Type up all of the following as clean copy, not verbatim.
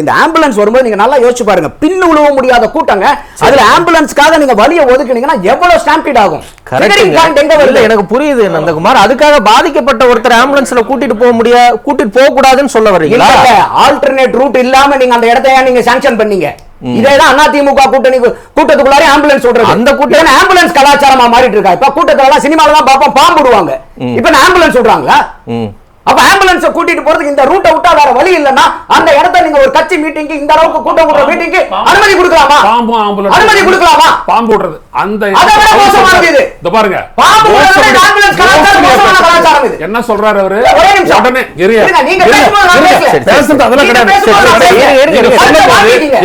இந்த ஆம்புலன்ஸ் வரும்போது நீங்க நல்லா யோசிச்சு பாருங்க, பின்னு உழுவ முடியாத கூட்டங்க. அதுல ஆம்புலன்ஸ்க்காக நீங்க வழியை ஒதுக்குனீங்கன்னா எவ்வளவு ஸ்டாம்பீட் ஆகும்? எனக்கு புரியுது நந்தகுமார், அதுக்காக பாதிக்கப்பட்ட ஒருத்தர் ஆம்புலன்ஸ்ல கூட்டிட்டு போக கூடாதுன்னு சொல்ல வரீங்களா? ஆல்டர்னேட் ரூட் இல்லாம நீங்க அந்த இடத்தை நீங்க சாங்ஷன் பண்ணீங்க. இதேதான் அதிமுக கூட்டத்துக்குள்ளாரே ஆம்புலன்ஸ் சொல்றது. அந்த கூட்டம் ஆம்புலன்ஸ் கலாச்சாரமா மாறிட்டு இருக்கா. இப்ப கூட்டத்துல சினிமால தான் பாப்போம், பாம்புடுவாங்க. இப்ப ஆம்புலன்ஸ் சொல்றாங்களா? அப்ப ஆம்புலன்ஸ் கூட்டிட்டு போறதுக்கு இந்த ரூட்டை விட்டா வேற வழி இல்லன்னா அந்த இடத்தை நீங்க ஒரு கட்சி மீட்டிங்க்கு இந்த அளவுக்கு கூட்டம் கூடுற மீட்டிங்க்கு அனுமதி கொடுக்கலாமா? பாம்பு ஆம்புலன்ஸ் அனுமதி கொடுக்கலாமா? பாம்பு விடுறது அந்த அத விட மோசமானது இது. இத பாருங்க, பாம்பு விடுறது ஆம்புலன்ஸ் கலாச்சாரம் இது. என்ன சொல்றாரு அவரு? உடனே இருங்க, நீங்க பேசுறது அதெல்லாம் கிடையாது.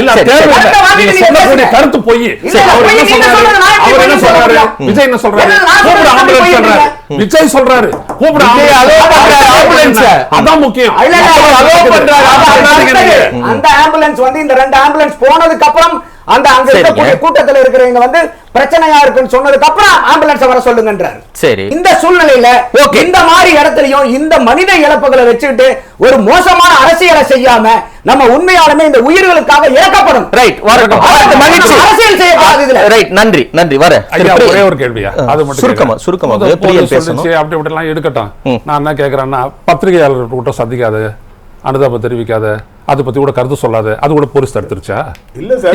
இல்ல தேவை நீங்க சொல்லக்கூடிய கருத்து போய். அவர் என்ன சொல்றாரு? விஜய் என்ன சொல்றாரு? கூப்பிடு ஆம்புலன்ஸ் சொல்றாரு. விஜய் சொல்றாரு கூப்பிடு ஆம்புலன்ஸ். அதான் முக்கியம். அந்த ஆம்புலன்ஸ் வந்து இந்த ரெண்டு ஆம்புலன்ஸ் போனதுக்கு அப்புறம் அந்த அங்க இருக்கக்கூடிய கூட்டத்தில் இருக்கிறவங்க வந்து பிரச்சனையா இருக்குன்னு சொன்னதுக்கு அப்புறம் ஆம்புலன்ஸ் வர சொல்லுங்கன்றாரு. சரி, இந்த சூழ்நிலையில இந்த மாதிரி இடத்துலயும் இந்த மனித இழப்புகளை வச்சுக்கிட்டு ஒரு மோசமான அரசியலை செய்யாம நம்ம உண்மையாலுமே இந்த உயிர்களுக்காக இறக்கப்படும். ரைட், வரட்டும். அரசியல் செய்யக்கூடாது இதுல. ரைட், நன்றி நன்றி. வர ஒரே ஒரு கேள்வியா, அது மட்டும் சுருக்கமா அப்படி இப்படிலாம் எடுக்கட்டும். நான் என்ன கேட்கறேன்னா, பத்திரிகையாளர் கூட்டம் சந்திக்காது, அனுதாபம் தெரிவிக்காத, அதை பத்தி கூட கருத்து சொல்லாத, அது கூட போலீஸ் தடுத்துருச்சா? இல்ல சார்,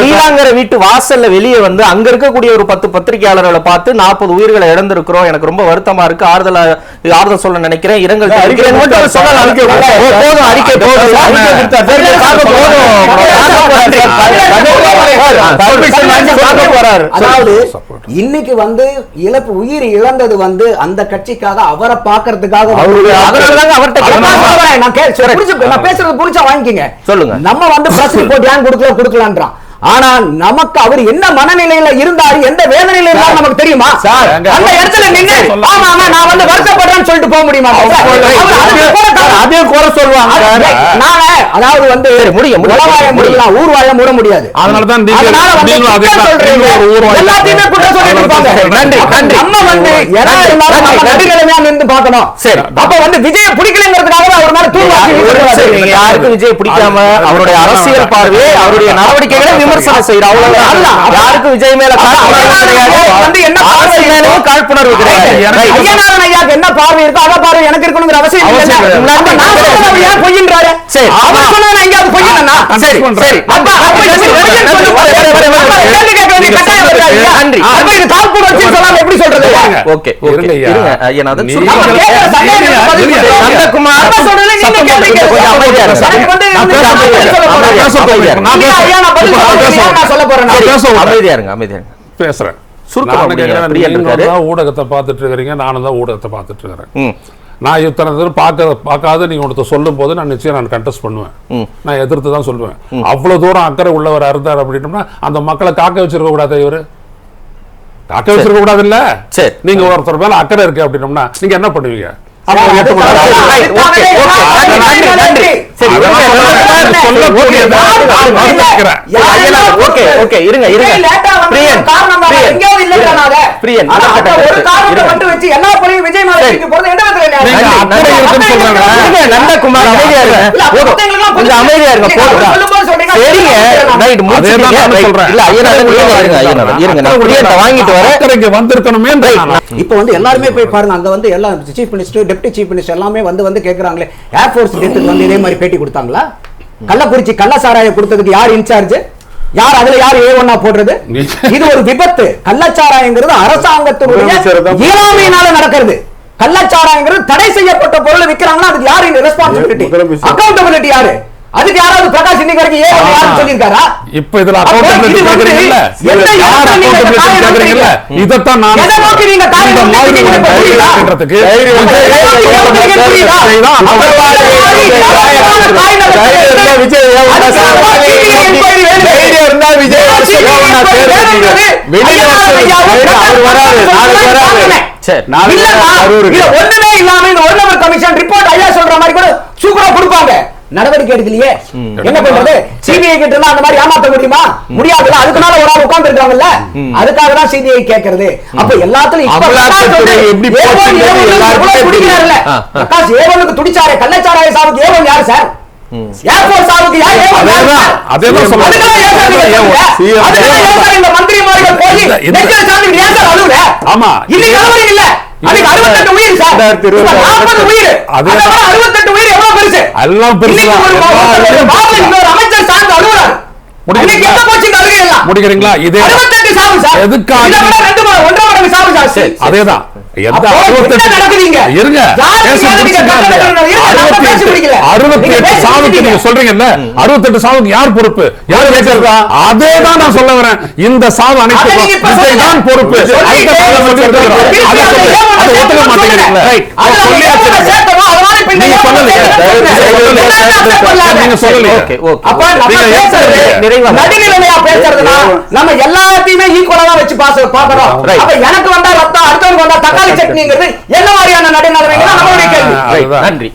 நீலாங்கர வீட்டு வாசல்ல வெளியே வந்து அங்க இருக்கக்கூடிய ஒரு 10 பத்திரிகையாளர்களை பார்த்து 40 உயிர்களை இழந்திருக்கிறோம், எனக்கு ரொம்ப வருத்தமா இருக்கு, ஆறுதல் சொல்ல நினைக்கிறேன், இரங்கல் தெரிவிக்கிறேன். இன்னைக்கு வந்து இழப்பு உயிர் இழந்தது வந்து அந்த கட்சிக்காக அவரை பாக்குறதுக்காக நான் பேசுறது புரிச்சா வாங்கிக்கங்க. சொல்லுங்க, நம்ம வந்து பிரஸ் ரிப்போர்ட் ஏன் கொடுக்கலான்றான். ஆனா நமக்கு அவர் என்ன மனநிலையில இருந்தாரு, எந்த வேதனையில இருந்தாரு நமக்கு தெரியுமா? அந்த இடத்துல நின்று ஆமா ஆமா நான் வந்து வருத்தப்படுறேன்னு சொல்லிட்டு போக முடியுமா? அதே குறை சொல்லுவாங்க. அதாவது வந்து முடியலாம், ஊர்வாய மூட முடியாது. அதனாலதான் எல்லாத்தையுமே குற்றம் சொல்லிட்டு இருப்பாங்க. நம்ம வந்து நடுநிலைமையா நின்று பார்க்கணும். சரி, அப்ப வந்து விஜய பிடிக்கலங்கிறதுக்காக அவர் மேல தூர்வாசி. யாருக்கும் விஜய் பிடிக்காம அவருடைய அரசியல் பார்வை, அவருடைய நடவடிக்கைகளை விமர்சனம் செய்யறாங்க. யாருக்கும் விஜய் மேல காழ்ப்புணர்வு கிடையாது. என்ன பார்வை இருக்கோ அத பார்வை எனக்கு இருக்கணுங்கிற அவசியம் இல்லை. பொய்யின்றாரு. சரி, அவர் சொன்னது எங்கயாவது பொய்யினா? சரி சரி, நன்றி. இது காழ்ப்புணர்வு வச்சு சொல்லாம எப்படி சொல்றது? ஓகே ஓகே, இருங்க ஐயா, நான் நந்தகுமார் ஊடகத்தை பார்த்துட்டு இருக்கிறீங்க, நானும் தான் ஊடகத்தை பார்த்துட்டு இருக்கிறேன். நான் இத்தனை பார்க்காத நீங்க ஒருத்தர் சொல்லும் போது நான் நிச்சயம் நான் கண்டெஸ்ட் பண்ணுவேன், நான் எதிர்த்து தான் சொல்லுவேன். அவ்வளவு தூரம் அக்கறை உள்ளவர் இருந்தார் அப்படின்னா அந்த மக்களை காக்க வச்சிருக்க கூடாது, இவரு காக்க வச்சிருக்க கூடாது இல்ல. சரி, நீங்க ஒருத்தர் மேல அக்கறை இருக்கு அப்படின்னோம்னா நீங்க என்ன பண்ணுவீங்க? இப்ப வந்து எல்லாருமே போய் பாருங்க, அங்க வந்து எல்லா chief minister, deputy chief minister எல்லாமே வந்து கேக்குறாங்களே, ஏர்ஃபோர்ஸ் டெத்துக்கு வந்து இதே மாதிரி பேட்டி கொடுத்தாங்களா? கள்ளக்குறிச்சி கள்ள சாராய கொடுத்ததுக்கு யார் இன்சார்ஜ்? யார் அதுல யார் ஏ1 போடுறது? இது ஒரு விபத்து. கள்ளச்சாராயங்கிறது அரசாங்கத்தினுடைய இயலாமையினால நடக்கிறது. கள்ளச்சாராயங்கிறது தடை செய்யப்பட்ட பொருளை விற்கிறாங்கன்னா அதுக்கு யாரு ரெஸ்பான்சிபிலிட்டி, அக்கௌண்டபிலிட்டி யாரு? அதுக்கு யாராவது பிரகாஷ் இன்னைக்கு வரைக்கும் ஏன் சொல்லிருக்காரா? இப்ப இதுல அக்கௌண்டபிலிட்டி கேக்குறீங்கல்ல, யார் அக்கௌண்டபிலிட்டி கேக்குறீங்கல்ல, இதத்தான் நான் எதை நோக்கி நீங்க இந்த மாதிரி பண்றதுக்கு ஒண்ணுமே இல்லாம இந்த 1 நம்பர் கமிஷன் ரிப்போர்ட் ஐயா சொல்ற மாதிரி கூட சூப்பரா கொடுப்பாங்க. நடவடிக்கை எடுக்கலையே. என்ன பண்றது? சிபிஐ கிட்ட இருந்தா அந்த மாதிரி ஏமாத்த முடியுமா? முடியாதுல்ல. அதுக்குனால ஒரு ஆள் உட்கார்ந்து இருக்காங்கல்ல, அதுக்காக தான் சிபிஐ கேக்குறது. அப்ப எல்லாத்துலயும் பிரகாஷ் ஏவனுக்கு துடிச்சாரே கள்ளச்சாராய சாவுக்கு ஏவன் யாரு சார்? ஏர்போர்ட் சாவுக்கு யார் ஏவன்? அதேதான் சொல்றேன். இந்த மந்திரிமார்கள் போய் நெஞ்சல் சாமி ஏன் சார் அழுவுற? ஆமா, இன்னைக்கு அழுவுறீங்க இல்ல, அதுக்கு 68 உயிர் சார், 40 உயிர், அதே 68 உயிர் எவ்வளவு பெருசு? எல்லாம் பெருசு. இன்னொரு அமைச்சர் சார்ந்து அழுவுறாரு. முடிக்கிறீங்களா? இதே 68 சாவு சார். எதுக்காக? 1.5 மடங்கு சாவு சார். அதேதான். எந்த 68 இருங்க 68 சாவுக்கு நீங்க சொல்றீங்கல்ல, 68 சாவுக்கு யார் பொறுப்பு? யார் கேட்கறதா? அதேதான் நான் சொல்ல வரேன். இந்த சாவு அனைத்துக்கும் விஜய் தான் பொறுப்பு. அதை ஒத்துக்க மாட்டேங்கிறீங்களா? நீங்க சொல்லலையே. நடுநிலைமையா பேசுறதுனா நம்ம எல்லாத்தையுமே ஈக்குவலா தான் வச்சு பாக்குறோம். அப்ப எனக்கு வந்தா ரத்தம், அடுத்தவங்க வந்தா தக்காளி சட்னிங்கிறது என்ன மாதிரியான நடுநிலைமைங்க? நம்மளுடைய கேள்வி. நன்றி.